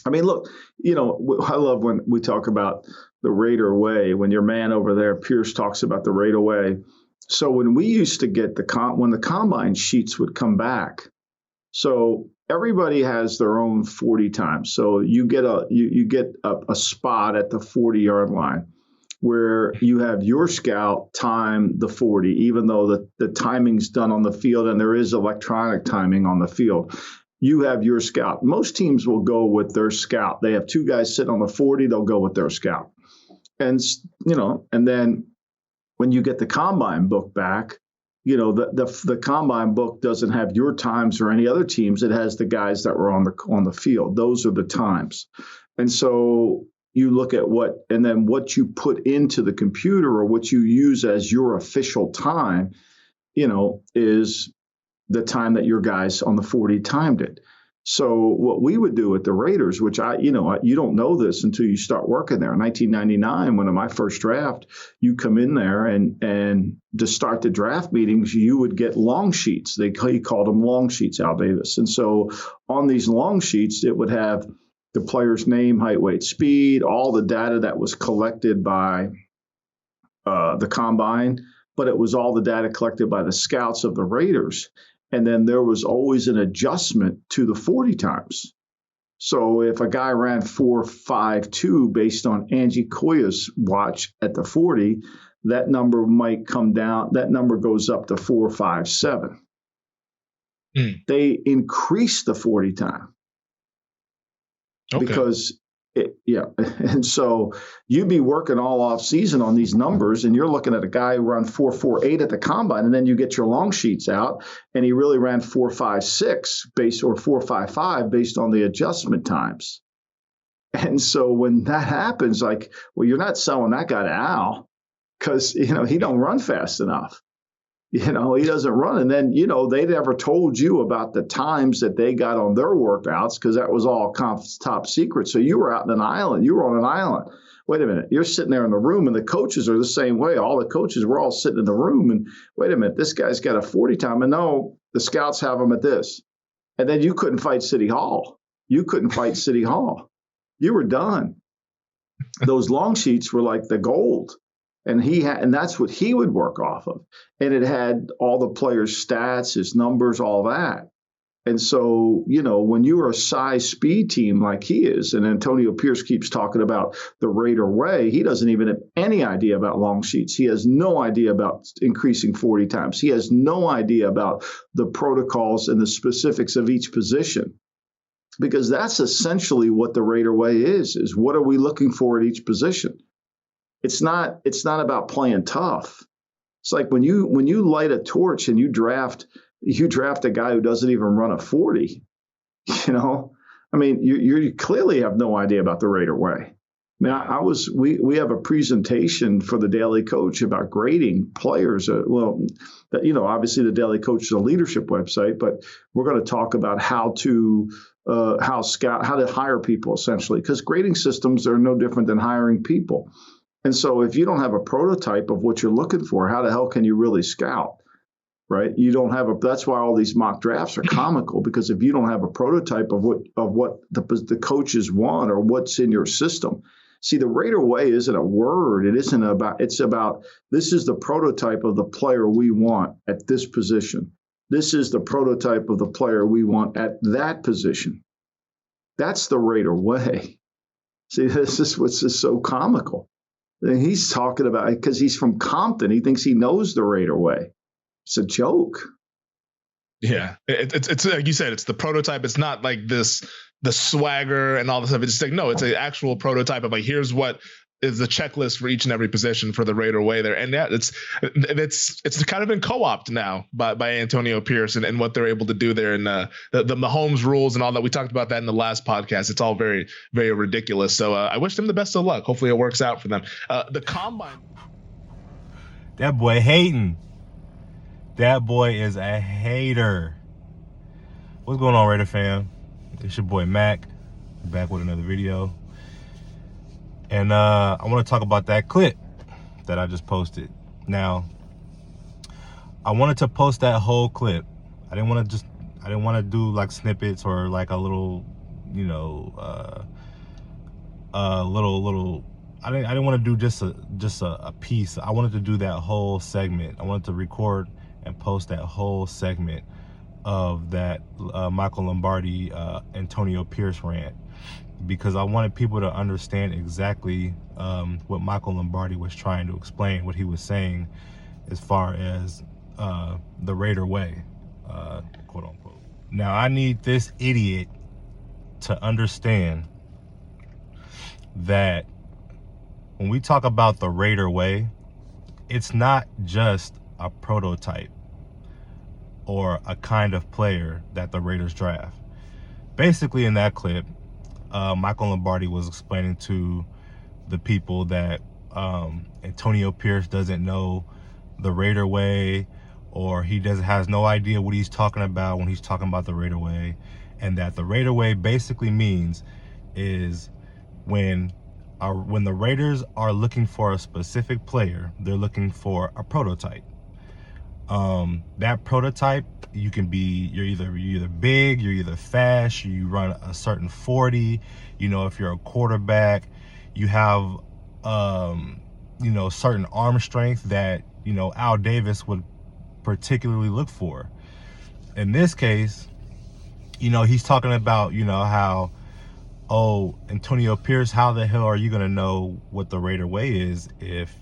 I mean, look, I love when we talk about the Raider way. When your man over there, Pierce, talks about the Raider way. So when we used to get when the combine sheets would come back, so everybody has their own 40 times. So you get a spot at the 40-yard line where you have your scout time the 40, even though the timing's done on the field and there is electronic timing on the field. You have your scout. Most teams will go with their scout. They have two guys sitting on the 40, they'll go with their scout. And, and then when you get the combine book back, the combine book doesn't have your times or any other teams. It has the guys that were on the field. Those are the times. And so you look at what you put into the computer or what you use as your official time, is the time that your guys on the 40 timed it. So what we would do at the Raiders, which you don't know this until you start working there. In 1999, when in my first draft, you come in there and to start the draft meetings, you would get long sheets. He called them long sheets, Al Davis. And so on these long sheets, it would have the player's name, height, weight, speed, all the data that was collected by the combine, but it was all the data collected by the scouts of the Raiders. And then there was always an adjustment to the 40 times. So if a guy ran 4.52 based on Angie Koya's watch at the 40, that number might come down. That number goes up to 4.57. They increased the 40 time. Okay. Because and so you'd be working all off season on these numbers, and you're looking at a guy who ran 4.48 at the combine, and then you get your long sheets out, and he really ran 4.56 or 4.55 based on the adjustment times. And so when that happens, you're not selling that guy to Al because he don't run fast enough. He doesn't run. And then, they never told you about the times that they got on their workouts because that was all top secret. So you were out in an island. You were on an island. Wait a minute. You're sitting there in the room, and the coaches are the same way. All the coaches were all sitting in the room. And wait a minute, this guy's got a 40 time. And no, the scouts have him at this. And then you couldn't fight City Hall. You were done. Those long sheets were like the gold. And that's what he would work off of. And it had all the players' stats, his numbers, all that. And so, when you are a size speed team like he is, and Antonio Pierce keeps talking about the Raider way, he doesn't even have any idea about long sheets. He has no idea about increasing 40 times. He has no idea about the protocols and the specifics of each position. Because that's essentially what the Raider way is what are we looking for at each position? It's not about playing tough. It's like when you light a torch and you draft a guy who doesn't even run a 40, you clearly have no idea about the Raider way. We have a presentation for the Daily Coach about grading players. Obviously the Daily Coach is a leadership website, but we're going to talk about how to hire people essentially, because grading systems are no different than hiring people. And so if you don't have a prototype of what you're looking for, how the hell can you really scout, right? You don't have that's why all these mock drafts are comical, because if you don't have a prototype of what the coaches want or what's in your system. See, the Raider way isn't a word. It's about this is the prototype of the player we want at this position. This is the prototype of the player we want at that position. That's the Raider way. See, this is what's just so comical. And he's talking about it because he's from Compton. He thinks he knows the Raider way. It's a joke. Yeah, it's like you said, it's the prototype. It's not like the swagger and all this stuff. It's like, no, it's an actual prototype of here's what is the checklist for each and every position for the Raider way there. And yeah, it's kind of been co-opted now by Antonio Pierce and what they're able to do there. And the Mahomes rules and all that. We talked about that in the last podcast. It's all very, very ridiculous. So I wish them the best of luck. Hopefully it works out for them. The combine. That boy hating. That boy is a hater. What's going on, Raider fam? It's your boy Mac, back with another video. And I want to talk about that clip that I just posted. Now, I wanted to post that whole clip. I didn't want to do like snippets or like a little, little. I didn't want to do just a piece. I wanted to do that whole segment. I wanted to record and post that whole segment of that Michael Lombardi, Antonio Pierce rant, because I wanted people to understand exactly what Michael Lombardi was trying to explain, what he was saying as far as the Raider way, quote unquote. Now, I need this idiot to understand that when we talk about the Raider way, it's not just a prototype or a kind of player that the Raiders draft. Basically, in that clip, Michael Lombardi was explaining to the people that Antonio Pierce doesn't know the Raider way, or he has no idea what he's talking about when he's talking about the Raider way, and that the Raider way basically means is when the Raiders are looking for a specific player, they're looking for a prototype. That prototype, you're either big, you're either fast, you run a certain 40, if you're a quarterback, you have certain arm strength that Al Davis would particularly look for. In this case, he's talking about how, oh, Antonio Pierce, how the hell are you gonna know what the Raider way is if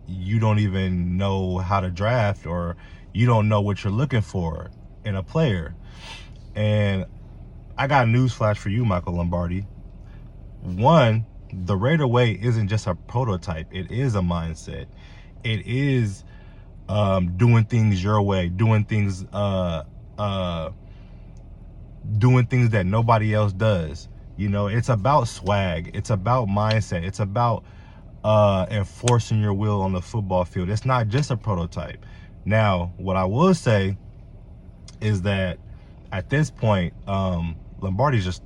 you don't even know how to draft, or you don't know what you're looking for in a player? And I got a newsflash for you, Michael Lombardi. One, the Raider way isn't just a prototype. It is a mindset. It is doing things your way, doing things that nobody else does. It's about swag. It's about mindset. It's about enforcing your will on the football field. It's not just a prototype. Now, what I will say is that at this point, Lombardi's just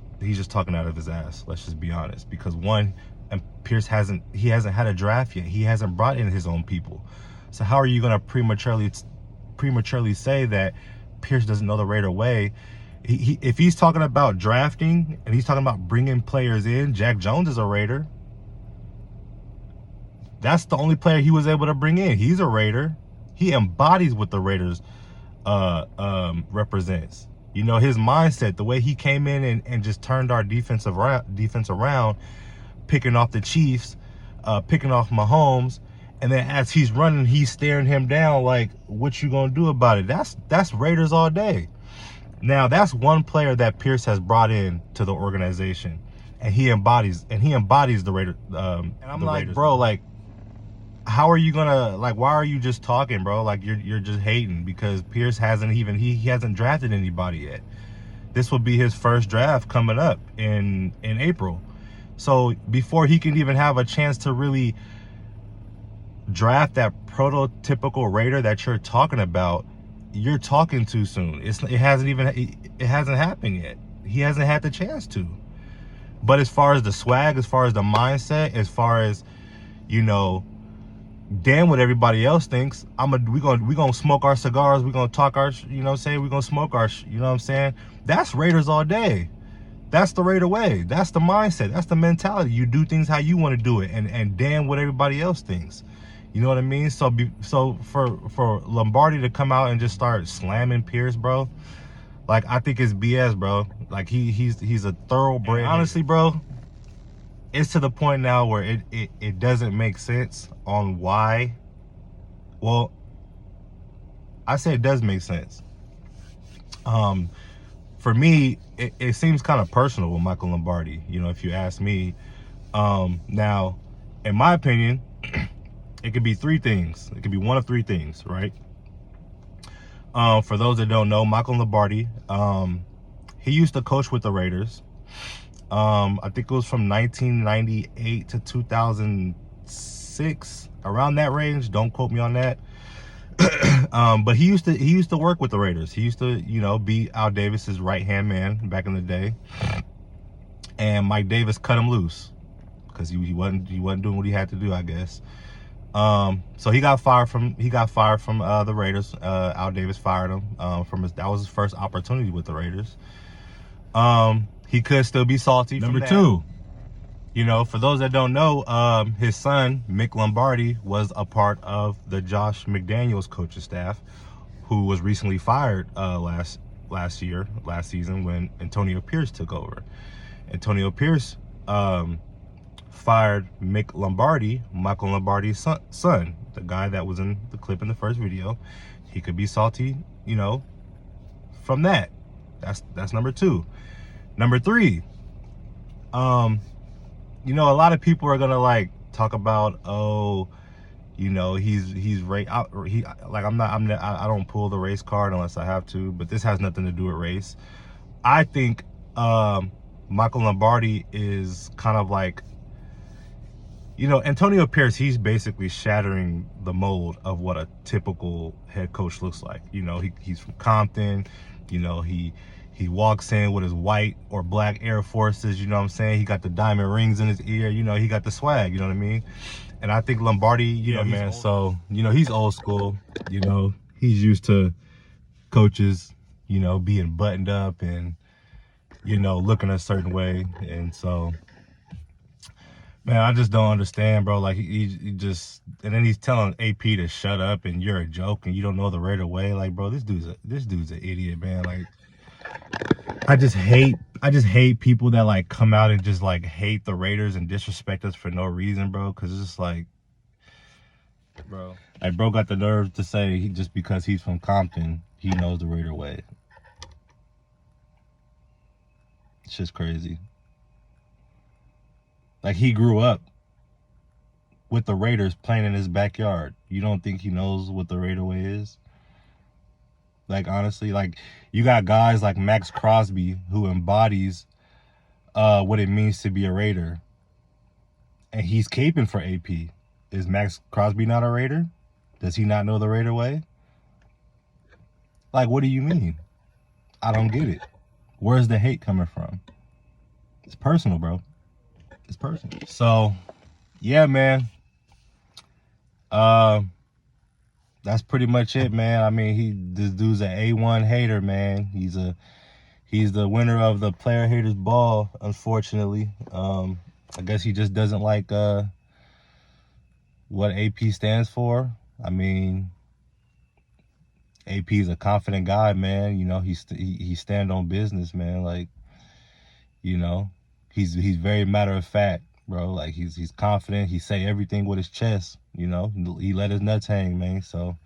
talking out of his ass. Let's just be honest, because one, and Pierce hasn't had a draft yet. He hasn't brought in his own people. So how are you going to prematurely say that Pierce doesn't know the Raider way? If he's talking about drafting and he's talking about bringing players in, Jack Jones is a Raider. That's the only player he was able to bring in. He's a Raider. He embodies what the Raiders represents. His mindset, the way he came in and just turned our defense around, picking off the Chiefs, picking off Mahomes, and then as he's running, he's staring him down like, what you gonna do about it? That's Raiders all day. Now, that's one player that Pierce has brought in to the organization, and he embodies the Raiders. And I'm like, Raiders, bro, like, how are you gonna, like, why are you just talking, bro? Like, you're just hating because Pierce he hasn't drafted anybody yet. This will be his first draft coming up in April. So before he can even have a chance to really draft that prototypical Raider that you're talking about, you're talking too soon. It hasn't happened yet. He hasn't had the chance to. But as far as the swag, as far as the mindset, as far as, damn what everybody else thinks, we gonna smoke our cigars, we gonna talk our, we're gonna smoke our, that's Raiders all day. That's the Raider way. That's the mindset. That's the mentality. You do things how you want to do it, and damn what everybody else thinks. You know what I mean? So for Lombardi to come out and just start slamming Pierce, bro, like, I think it's BS, bro. Like, he's a thoroughbred. And honestly, bro, it's to the point now where it doesn't make sense on why. Well, I say it does make sense. For me, it seems kind of personal with Michael Lombardi, if you ask me. Now, in my opinion, it could be three things. It could be one of three things, right? For those that don't know, Michael Lombardi, he used to coach with the Raiders. I think it was from 1998 to 2006, around that range. Don't quote me on that. But he used to work with the Raiders. He used to, be Al Davis's right-hand man back in the day. And Mike Davis cut him loose because he wasn't doing what he had to do, I guess. So he got fired from the Raiders. Al Davis fired him that was his first opportunity with the Raiders. he could still be salty. Number two, you know, for those that don't know, his son, Mick Lombardi, was a part of the Josh McDaniels coaching staff, who was recently fired last season when Antonio Pierce took over. Antonio Pierce fired Mick Lombardi, Michael Lombardi's son, the guy that was in the clip in the first video. He could be salty, you know, from that. That's number two. Number three, you know, a lot of people are gonna like talk about, oh, you know, he's like I don't pull the race card unless I have to, but this has nothing to do with race. I think Michael Lombardi is kind of like, you know, Antonio Pierce, he's basically shattering the mold of what a typical head coach looks like. You know, he's from Compton, you know, he walks in with his white or black Air Forces, you know what I'm saying? He got the diamond rings in his ear, you know, he got the swag, you know what I mean? And I think Lombardi, you know, man, so, you know, he's old school, you know, he's used to coaches, you know, being buttoned up and, you know, looking a certain way. And so, man, I just don't understand, bro. Like, he just, and then he's telling AP to shut up and you're a joke and you don't know the Raider way. Like, bro, this dude's an idiot, man. Like, I just hate people that like come out and just like hate the Raiders and disrespect us for no reason, bro. Cause it's just like, bro, got the nerve to say just because he's from Compton, he knows the Raider way. It's just crazy. Like, he grew up with the Raiders playing in his backyard. You don't think he knows what the Raider way is? Like, honestly, like, you got guys like Max Crosby who embodies what it means to be a Raider. And he's caping for AP. Is Max Crosby not a Raider? Does he not know the Raider way? Like, what do you mean? I don't get it. Where's the hate coming from? It's personal, bro. It's personal. So, yeah, man. That's pretty much it, man. I mean, this dude's an A1 hater, man. He's the winner of the Player Haters Ball, unfortunately. I guess he just doesn't like what AP stands for. I mean, AP is a confident guy, man. You know, he stand on business, man. Like, you know, he's very matter of fact, bro. Like, he's confident. He say everything with his chest. You know, he let his nuts hang, man. So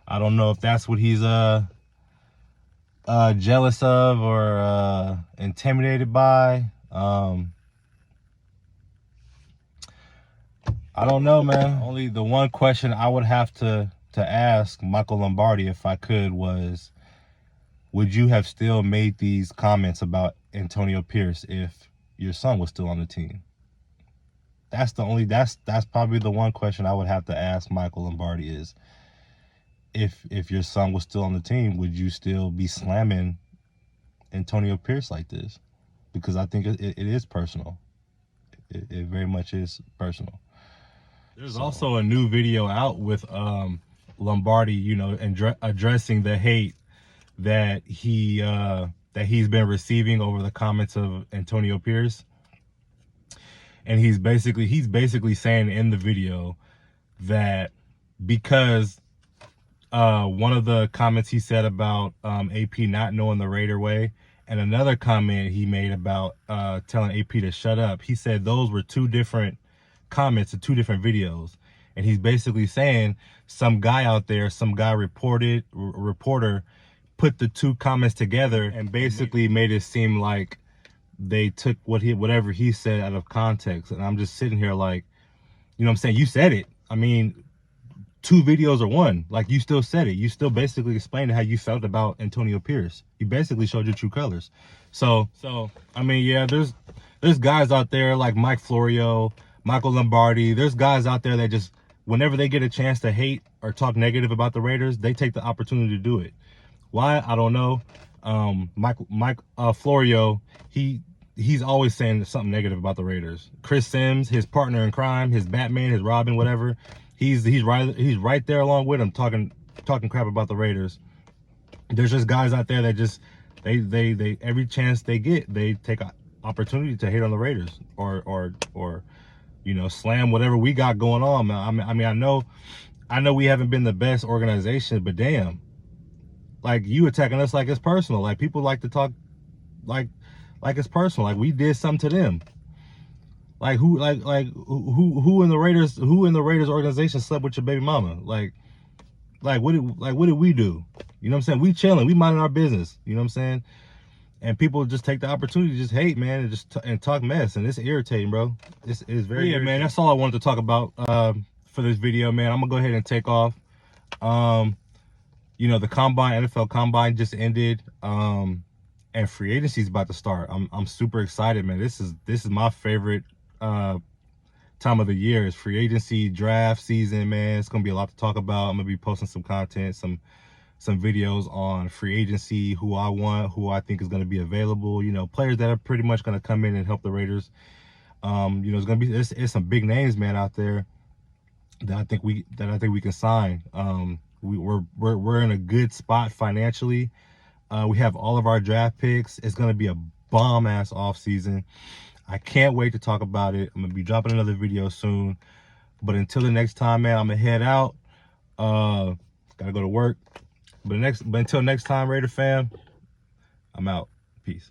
I don't know if that's what he's jealous of or intimidated by. I don't know, man. Only the one question I would have to ask Michael Lombardi, if I could, was, would you have still made these comments about Antonio Pierce if your son was still on the team? That's probably the one question I would have to ask Michael Lombardi is, if your son was still on the team, would you still be slamming Antonio Pierce like this? Because I think it is personal. It very much is personal. There's also a new video out with Lombardi, you know, addressing the hate that he's been receiving over the comments of Antonio Pierce. And he's basically saying in the video that because one of the comments he said about AP not knowing the Raider way, and another comment he made about telling AP to shut up, he said those were two different comments in two different videos. And he's basically saying some guy out there, some guy reporter put the two comments together and basically made it seem like they took whatever he said out of context. And I'm just sitting here like, you know what I'm saying? You said it. I mean, two videos are one. Like, you still said it. You still basically explained how you felt about Antonio Pierce. You basically showed your true colors. So I mean, yeah, there's guys out there like Mike Florio, Michael Lombardi. There's guys out there that just, whenever they get a chance to hate or talk negative about the Raiders, they take the opportunity to do it. Why? I don't know. Mike Florio, he's always saying something negative about the Raiders. Chris Sims, his partner in crime, his Batman, his Robin, whatever, he's right there along with him talking crap about the Raiders. There's just guys out there that just They every chance they get, they take an opportunity to hate on the Raiders or slam whatever we got going on, man. I mean, I know we haven't been the best organization, but damn, like you attacking us like it's personal. Like people like to talk like it's personal. Like we did something to them. Like who in the Raiders organization slept with your baby mama? Like what did we do? You know what I'm saying? We chilling, we minding our business. You know what I'm saying? And people just take the opportunity to just hate, man, and talk mess, and it's irritating, bro. It's very irritating. Man. That's all I wanted to talk about for this video, man. I'm gonna go ahead and take off. The NFL Combine just ended, and free agency is about to start. I'm super excited, man. This is my favorite time of the year. Is free agency, draft season, man. It's gonna be a lot to talk about. I'm gonna be posting some content, some videos on free agency, who I want, who I think is going to be available, players that are pretty much going to come in and help the Raiders. It's going to be, it's some big names, man, out there that I think we can sign. We're in a good spot financially. We have all of our draft picks. It's going to be a bomb ass off season. I can't wait to talk about it. I'm going to be dropping another video soon, but until the next time, man, I'm going to head out. Gotta go to work. But until next time, Raider fam, I'm out. Peace.